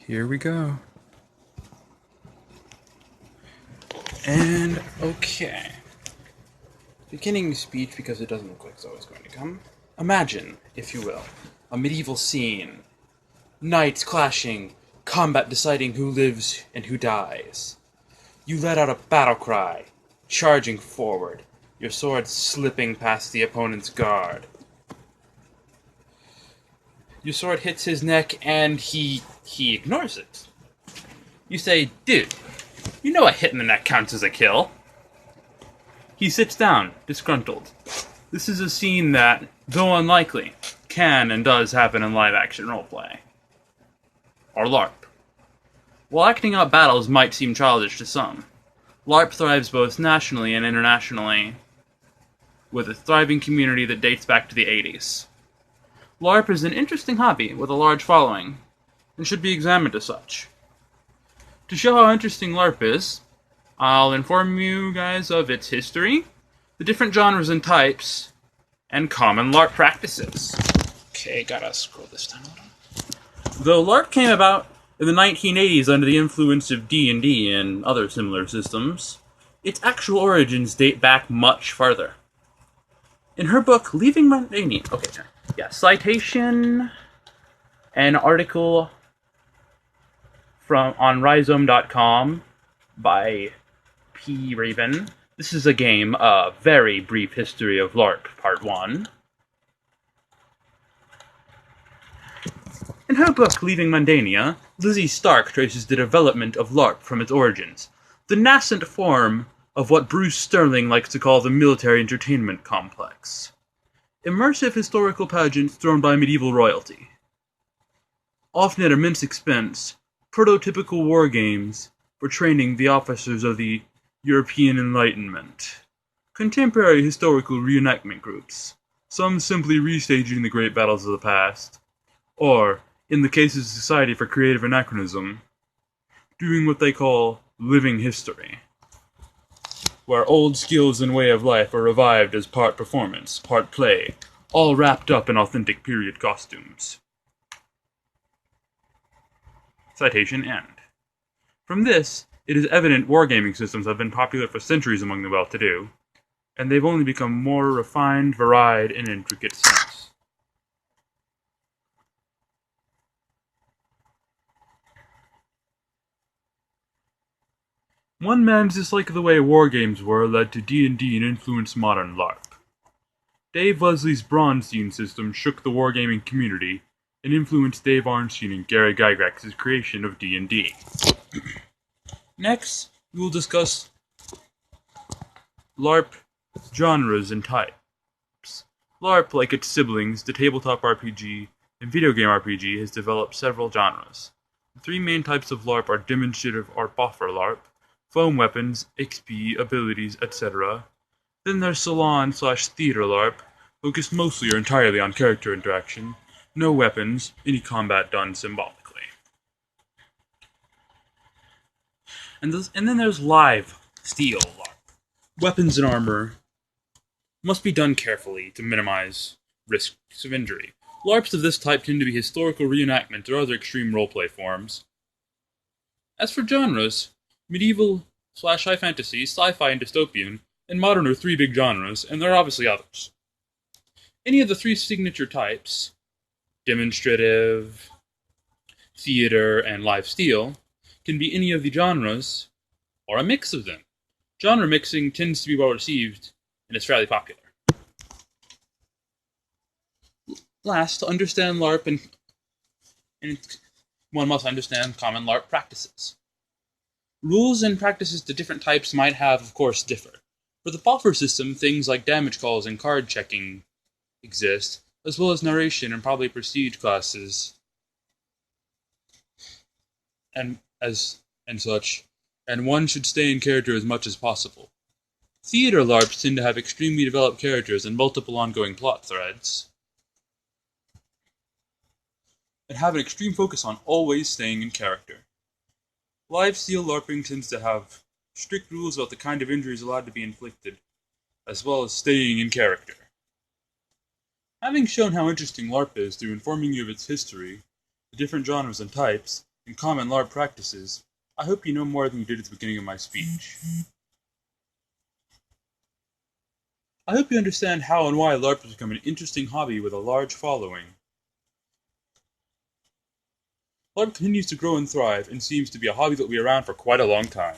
Here we go. And okay. Beginning speech because it doesn't look like it's always going to come. Imagine, if you will, a medieval scene. Knights clashing, combat deciding who lives and who dies. You let out a battle cry, charging forward, your sword slipping past the opponent's guard. Your sword hits his neck and he ignores it. You say, "Dude, you know a hit in the neck counts as a kill." He sits down, disgruntled. This is a scene that, though unlikely, can and does happen in live-action roleplay. Or LARP. While acting out battles might seem childish to some, LARP thrives both nationally and internationally, with a thriving community that dates back to the 80s. LARP is an interesting hobby with a large following, and should be examined as such. To show how interesting LARP is, I'll inform you guys of its history, the different genres and types, and common LARP practices. Okay, gotta scroll this down a little. Though LARP came about in the 1980s under the influence of D&D and other similar systems, its actual origins date back much farther. In her book, Leaving Mundania... Okay, yeah, citation, an article on rhizome.com by P. Raven. This is a game, a very brief history of LARP, Part 1. In her book, Leaving Mundania, Lizzie Stark traces the development of LARP from its origins, the nascent form of what Bruce Sterling likes to call the military entertainment complex. Immersive historical pageants thrown by medieval royalty. Often at immense expense, prototypical war games for training the officers of the European Enlightenment. Contemporary historical reenactment groups, some simply restaging the great battles of the past, or, in the case of the Society for Creative Anachronism, doing what they call living history, where old skills and way of life are revived as part performance, part play, all wrapped up in authentic period costumes. Citation end. From this, it is evident wargaming systems have been popular for centuries among the well-to-do, and they've only become more refined, varied, and intricate since. One man's dislike of the way wargames were led to D&D and influenced modern LARP. Dave Leslie's Bronstein system shook the wargaming community and influenced Dave Arnstein and Gary Gygax's creation of D&D. Next, we will discuss LARP genres and types. LARP, like its siblings, the tabletop RPG and video game RPG, has developed several genres. The three main types of LARP are demonstrative or buffer LARP, foam weapons, XP, abilities, etc. Then there's salon/theater LARP, focused mostly or entirely on character interaction, no weapons, any combat done symbolically. And then there's live steel LARP. Weapons and armor must be done carefully to minimize risks of injury. LARPs of this type tend to be historical reenactment or other extreme roleplay forms. As for genres, medieval/high fantasy, sci-fi, and dystopian, and modern are three big genres, and there are obviously others. Any of the three signature types, demonstrative, theater, and live steel, can be any of the genres, or a mix of them. Genre mixing tends to be well received, and is fairly popular. Last, to understand LARP, and one must understand common LARP practices. Rules and practices to different types might have, of course, differ. For the buffer system, things like damage calls and card checking exist, as well as narration and probably prestige classes, and such, and one should stay in character as much as possible. Theater LARPs tend to have extremely developed characters and multiple ongoing plot threads, and have an extreme focus on always staying in character. Live steel LARPing tends to have strict rules about the kind of injuries allowed to be inflicted, as well as staying in character. Having shown how interesting LARP is through informing you of its history, the different genres and types, In common LARP practices, I hope you know more than you did at the beginning of my speech. I hope you understand how and why LARP has become an interesting hobby with a large following. LARP continues to grow and thrive and seems to be a hobby that will be around for quite a long time.